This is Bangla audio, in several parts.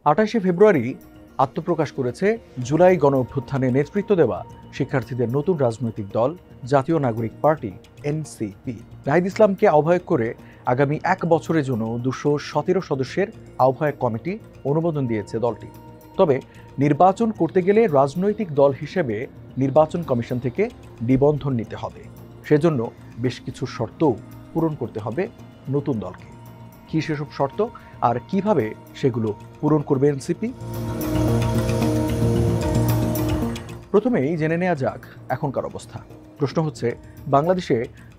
28শে ফেব্রুয়ারি আত্মপ্রকাশ করেছে জুলাই গণ অভ্যুত্থানে নেতৃত্ব দেওয়া শিক্ষার্থীদের নতুন রাজনৈতিক দল জাতীয় নাগরিক পার্টি এনসিপি। নাহিদ ইসলামকে আহ্বায়ক করে আগামী 1 বছরের জন্য 217 সদস্যের আহ্বায়ক কমিটি অনুমোদন দিয়েছে দলটি। তবে নির্বাচন করতে গেলে রাজনৈতিক দল হিসেবে নির্বাচন কমিশন থেকে নিবন্ধন নিতে হবে। সেজন্য বেশ কিছু শর্তও পূরণ করতে হবে নতুন দলকে। কি সেসব শর্ত আর কিভাবে সেগুলো পূরণ করবে এনসিপি? প্রথমেই জেনে নেওয়া যাক এখনকার অবস্থা। প্রশ্ন হচ্ছে, বাংলাদেশে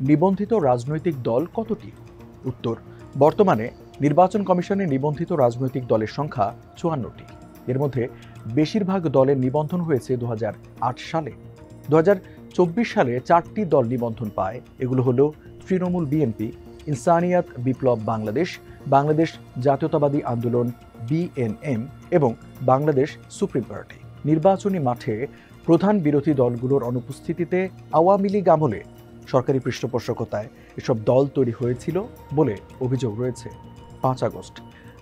নিবন্ধিত রাজনৈতিক দল কতটি? উত্তর, বর্তমানে নির্বাচন কমিশনে নিবন্ধিত রাজনৈতিক দলের সংখ্যা 54টি। এর মধ্যে বেশিরভাগ দলের নিবন্ধন হয়েছে 2008 সালে। 2024 সালে 4টি দল নিবন্ধন পায়। এগুলো হলো তৃণমূল বিএনপি, ইনসানিয়াত বিপ্লব বাংলাদেশ, বাংলাদেশ জাতীয়তাবাদী আন্দোলন বিএনএম এবং বাংলাদেশ সুপ্রিম পার্টি। নির্বাচনী মাঠে প্রধান বিরোধী দলগুলোর অনুপস্থিতিতে আওয়ামী লীগ আমলে সরকারি পৃষ্ঠপোষকতায় এসব দল তৈরি হয়েছিল বলে অভিযোগ রয়েছে। 5 আগস্ট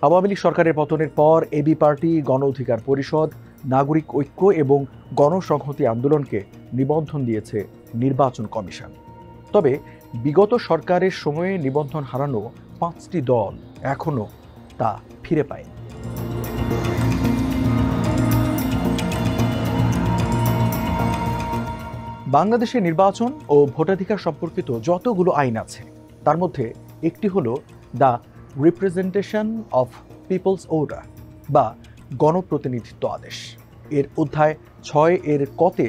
আওয়ামী লীগ সরকারের পতনের পর এবি পার্টি, গণ অধিকার পরিষদ, নাগরিক ঐক্য এবং গণসংহতি আন্দোলনকে নিবন্ধন দিয়েছে নির্বাচন কমিশন। তবে বিগত সরকারের সময়ে নিবন্ধন হারানো 5টি দল এখনো তা ফিরে পায়নি। বাংলাদেশের নির্বাচন ও ভোটাধিকার সম্পর্কিত যতগুলো আইন আছে তার মধ্যে একটি হলো the representation of people's order বা গণপ্রতিনিধিত্ব আদেশ। এর অধ্যায় 6 এর কতে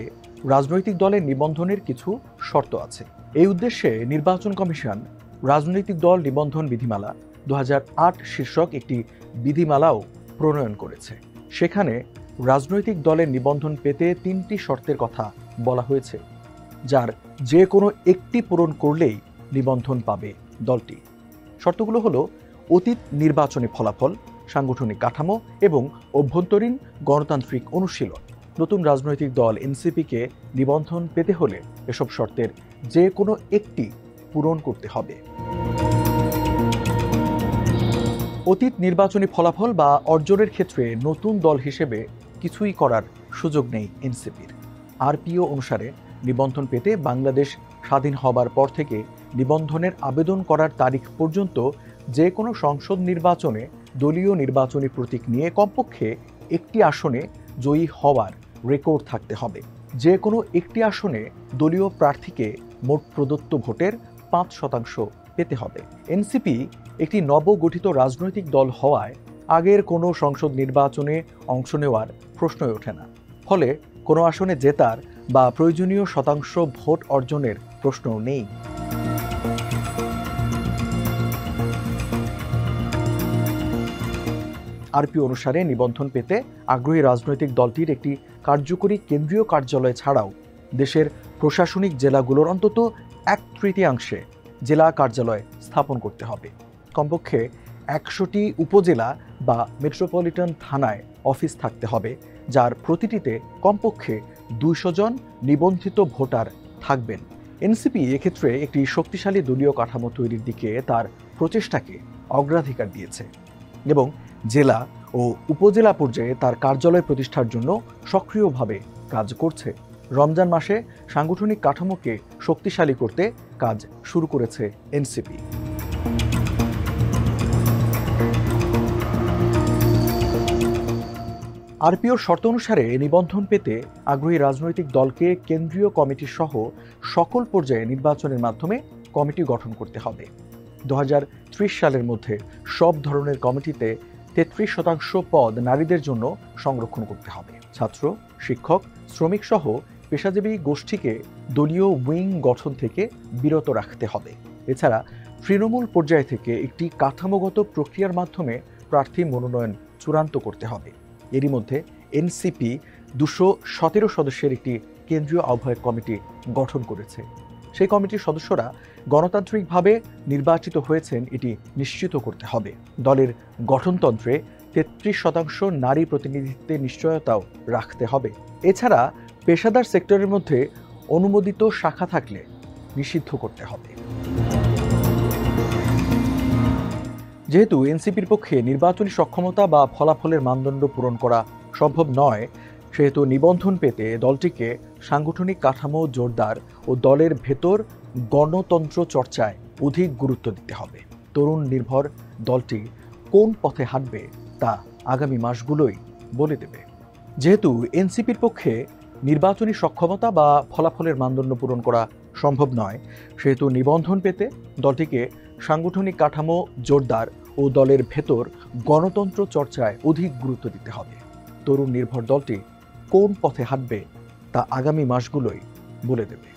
রাজনৈতিক দলের নিবন্ধনের কিছু শর্ত আছে। এই উদ্দেশ্যে নির্বাচন কমিশন রাজনৈতিক দল নিবন্ধন বিধিমালা 2008 শীর্ষক একটি বিধিমালাও প্রণয়ন করেছে। সেখানে রাজনৈতিক দলের নিবন্ধন পেতে 3টি শর্তের কথা বলা হয়েছে, যার যে কোনো একটি পূরণ করলেই নিবন্ধন পাবে দলটি। শর্তগুলো হলো অতীত নির্বাচনী ফলাফল, সাংগঠনিক কাঠামো এবং অভ্যন্তরীণ গণতান্ত্রিক অনুশীলন। নতুন রাজনৈতিক দল এনসিপিকে নিবন্ধন পেতে হলে এসব শর্তের যে কোনো একটি পূরণ করতে হবে। অতীত নির্বাচনী ফলাফল বা অর্জনের ক্ষেত্রে নতুন দল হিসেবে কিছুই করার সুযোগ নেই এনসিপির। আরপিও অনুসারে নিবন্ধন পেতে বাংলাদেশ স্বাধীন হবার পর থেকে নিবন্ধনের আবেদন করার তারিখ পর্যন্ত যে কোনো সংসদ নির্বাচনে দলীয় নির্বাচনী প্রতীক নিয়ে কমপক্ষে একটি আসনে জয়ী হওয়ার রেকর্ড থাকতে হবে। যে কোনো একটি আসনে দলীয় প্রার্থীকে মোট প্রদত্ত ভোটের 5% পেতে হবে। এনসিপি একটি নবগঠিত রাজনৈতিক দল হওয়ায় আগের কোনো সংসদ নির্বাচনে অংশ নেওয়ার প্রশ্নই ওঠে না। ফলে কোনো আসনে জেতার বা প্রয়োজনীয় শতাংশ ভোট অর্জনের প্রশ্নও নেই। আরপিও অনুসারে নিবন্ধন পেতে আগ্রহী রাজনৈতিক দলটির একটি কার্যকরী কেন্দ্রীয় কার্যালয় ছাড়াও দেশের প্রশাসনিক জেলাগুলোর অন্তত 1/3 জেলা কার্যালয় স্থাপন করতে হবে। কমপক্ষে 100টি উপজেলা বা মেট্রোপলিটন থানায় অফিস থাকতে হবে, যার প্রতিটিতে কমপক্ষে 200 জন নিবন্ধিত ভোটার থাকবেন। এনসিপি এক্ষেত্রে একটি শক্তিশালী দলীয় কাঠামো তৈরির দিকে তার প্রচেষ্টাকে অগ্রাধিকার দিয়েছে এবং জেলা ও উপজেলা পর্যায়ে তার কার্যালয় প্রতিষ্ঠার জন্য সক্রিয়ভাবে কাজ করছে। রমজান মাসে সাংগঠনিক কাঠামোকে শক্তিশালী করতে কাজ শুরু করেছে এনসিপি। আরপিওর শর্ত অনুসারে নিবন্ধন পেতে আগ্রহী রাজনৈতিক দলকে কেন্দ্রীয় কমিটি সহ সকল পর্যায়ে নির্বাচনের মাধ্যমে কমিটি গঠন করতে হবে। 2030 সালের মধ্যে সব ধরনের কমিটিতে 33% পদ নারীদের জন্য সংরক্ষণ করতে হবে। ছাত্র, শিক্ষক, শ্রমিক সহ পেশাজীবী গোষ্ঠীকে দলীয় উইং গঠন থেকে বিরত রাখতে হবে। এছাড়া তৃণমূল পর্যায় থেকে একটি কাঠামোগত প্রক্রিয়ার মাধ্যমে প্রার্থী মনোনয়ন চূড়ান্ত করতে হবে। এরই মধ্যে এনসিপি 217 সদস্যের একটি কেন্দ্রীয় আহ্বায়ক কমিটি গঠন করেছে। সেই কমিটির সদস্যরা গণতান্ত্রিকভাবে নির্বাচিত হয়েছেন এটি নিশ্চিত করতে হবে। দলের গঠনতন্ত্রে 33% নারী প্রতিনিধিত্বের নিশ্চয়তাও রাখতে হবে। এছাড়া পেশাদার সেক্টরের মধ্যে অনুমোদিত শাখা থাকলে নিষিদ্ধ করতে হবে। যেহেতু এনসিপির পক্ষে নির্বাচনী সক্ষমতা বা ফলাফলের মানদণ্ড পূরণ করা সম্ভব নয়, সেহেতু নিবন্ধন পেতে দলটিকে সাংগঠনিক কাঠামো জোরদার ও দলের ভেতর গণতন্ত্র চর্চায় অধিক গুরুত্ব দিতে হবে। তরুণ নির্ভর দলটি কোন পথে হাঁটবে তা আগামী মাসগুলোই বলে দেবে। যেহেতু এনসিপির পক্ষে নির্বাচনী সক্ষমতা বা ফলাফলের মানদণ্ড পূরণ করা সম্ভব নয়, সেহেতু নিবন্ধন পেতে দলটিকে সাংগঠনিক কাঠামো জোরদার ও দলের ভেতর গণতন্ত্র চর্চায় অধিক গুরুত্ব দিতে হবে। তরুণ নির্ভর দলটি কোন পথে হাঁটবে তা আগামী মাসগুলোই বলে দেবে।